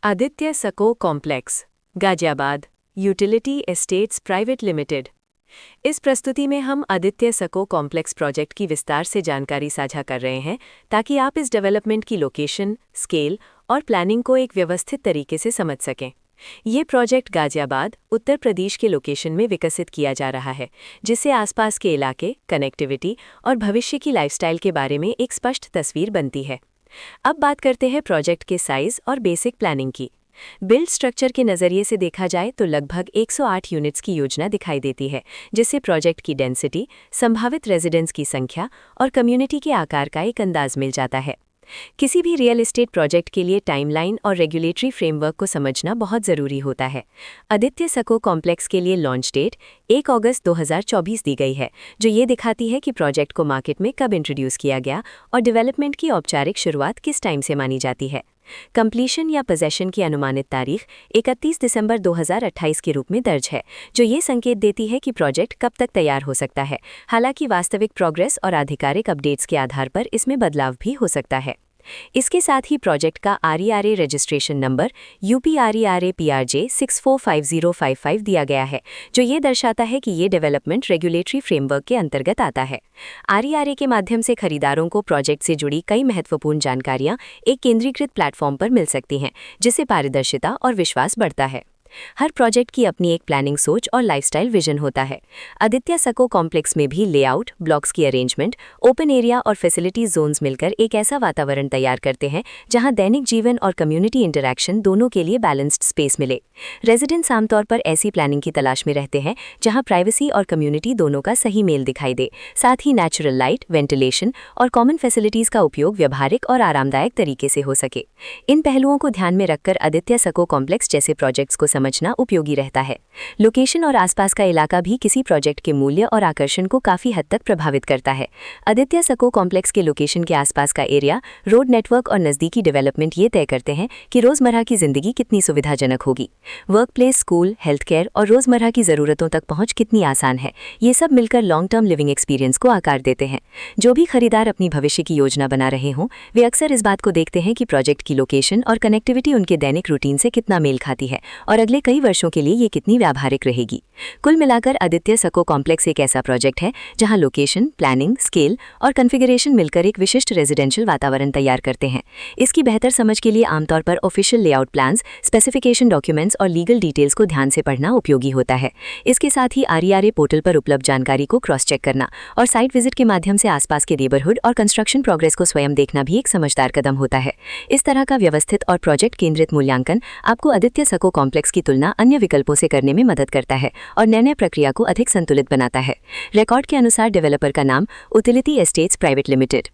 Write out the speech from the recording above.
आदित्य सको complex, Ghaziabad, utility estates private limited. इस प्रस्तुति में हम आदित्य सको कॉम्प्लेक्स प्रोजेक्ट की विस्तार से जानकारी साझा कर रहे हैं ताकि आप इस डेवलपमेंट की लोकेशन, स्केल और प्लानिंग को एक व्यवस्थित तरीके से समझ सकें। ये प्रोजेक्ट गाजियाबाद, उत्तर प्रदेश के लोकेशन में विकसित किया जा रहा है, जिससे आसपास के इलाके, कनेक्टिविटी और भविष्य की लाइफस्टाइल के बारे में एक स्पष्ट तस्वीर बनती है। अब बात करते हैं प्रोजेक्ट के साइज और बेसिक प्लानिंग की। बिल्ड स्ट्रक्चर के नज़रिए से देखा जाए तो लगभग 108 यूनिट्स की योजना दिखाई देती है, जिससे प्रोजेक्ट की डेंसिटी, संभावित रेजिडेंट्स की संख्या और कम्युनिटी के आकार का एक अंदाज मिल जाता है। किसी भी रियल एस्टेट प्रोजेक्ट के लिए टाइमलाइन और रेगुलेटरी फ्रेमवर्क को समझना बहुत ज़रूरी होता है। आदित्य सको कॉम्प्लेक्स के लिए लॉन्च डेट 1 अगस्त 2024 दी गई है, जो ये दिखाती है कि प्रोजेक्ट को मार्केट में कब इंट्रोड्यूस किया गया और डेवलपमेंट की औपचारिक शुरुआत किस टाइम से मानी जाती है। कंप्लीशन या पोजेशन की अनुमानित तारीख 31 दिसंबर 2028 के रूप में दर्ज है, जो ये संकेत देती है कि प्रोजेक्ट कब तक तैयार हो सकता है। हालांकि वास्तविक प्रोग्रेस और आधिकारिक अपडेट्स के आधार पर इसमें बदलाव भी हो सकता है। इसके साथ ही प्रोजेक्ट का RERA registration number UPRERA PRJ 645055 दिया गया है, जो ये दर्शाता है कि ये डेवलपमेंट रेगुलेटरी फ्रेमवर्क के अंतर्गत आता है। RERA के माध्यम से खरीदारों को प्रोजेक्ट से जुड़ी कई महत्वपूर्ण जानकारियां एक केंद्रीकृत प्लेटफॉर्म पर मिल सकती हैं, जिससे पारदर्शिता और विश्वास बढ़ता है। हर प्रोजेक्ट की अपनी एक प्लानिंग सोच और लाइफस्टाइल विजन होता है। आदित्य सको कॉम्प्लेक्स में भी लेआउट, ब्लॉक्स की अरेंजमेंट, ओपन एरिया और फैसिलिटी जोन्स मिलकर एक ऐसा वातावरण तैयार करते हैं जहां दैनिक जीवन और कम्युनिटी इंटरैक्शन दोनों के लिए बैलेंस्ड स्पेस मिले। रेजिडेंट्स आमतौर पर ऐसी प्लानिंग की तलाश में रहते हैं जहां प्राइवेसी और कम्युनिटी दोनों का सही मेल दिखाई दे, साथ ही नेचुरल लाइट, वेंटिलेशन और कॉमन फैसिलिटीज का उपयोग व्यवहारिक और आरामदायक तरीके से हो सके। इन पहलुओं को ध्यान में रखकर आदित्य सको कॉम्प्लेक्स जैसे प्रोजेक्ट्स को समझना उपयोगी रहता है। लोकेशन और आसपास का इलाका भी किसी प्रोजेक्ट के मूल्य और आकर्षण को काफी हद तक प्रभावित करता है। आदित्य सको कॉम्प्लेक्स के लोकेशन के आसपास का एरिया, रोड नेटवर्क और नज़दीकी डेवलपमेंट ये तय करते हैं कि रोजमर्रा की जिंदगी कितनी सुविधाजनक होगी। Work place, school, health care और रोजमर्रा की ज़रूरतों तक पहुंच कितनी आसान है, ये सब मिलकर लॉन्ग टर्म लिविंग एक्सपीरियंस को आकार देते हैं। जो भी खरीदार अपनी भविष्य की योजना बना रहे हों, वे अक्सर इस बात को देखते हैं कि प्रोजेक्ट की लोकेशन और कनेक्टिविटी उनके दैनिक रूटीन से कितना मेल खाती है और अगले कई वर्षों के लिए ये कितनी व्यावहारिक रहेगी। कुल मिलाकर आदित्य सको कॉम्प्लेक्स एक ऐसा प्रोजेक्ट है जहां लोकेशन, प्लानिंग, स्केल और कॉन्फ़िगरेशन मिलकर एक विशिष्ट रेजिडेंशियल वातावरण तैयार करते हैं। इसकी बेहतर समझ के लिए आमतौर पर official layout plans, specification documents और लीगल डिटेल्स को ध्यान से पढ़ना उपयोगी होता है। इसके साथ ही RERA पोर्टल पर उपलब्ध जानकारी को क्रॉस चेक करना और साइट विजिट के माध्यम से आसपास के नेबरहुड और कंस्ट्रक्शन प्रोग्रेस को स्वयं देखना भी एक समझदार कदम होता है। इस तरह का व्यवस्थित और प्रोजेक्ट केंद्रित मूल्यांकन आपको आदित्य सको कॉम्प्लेक्स की तुलना अन्य विकल्पों से करने में मदद करता है और निर्णय प्रक्रिया को अधिक संतुलित बनाता है। रिकॉर्ड के अनुसार डेवलपर का नाम यूटिलिटी एस्टेट्स प्राइवेट लिमिटेड।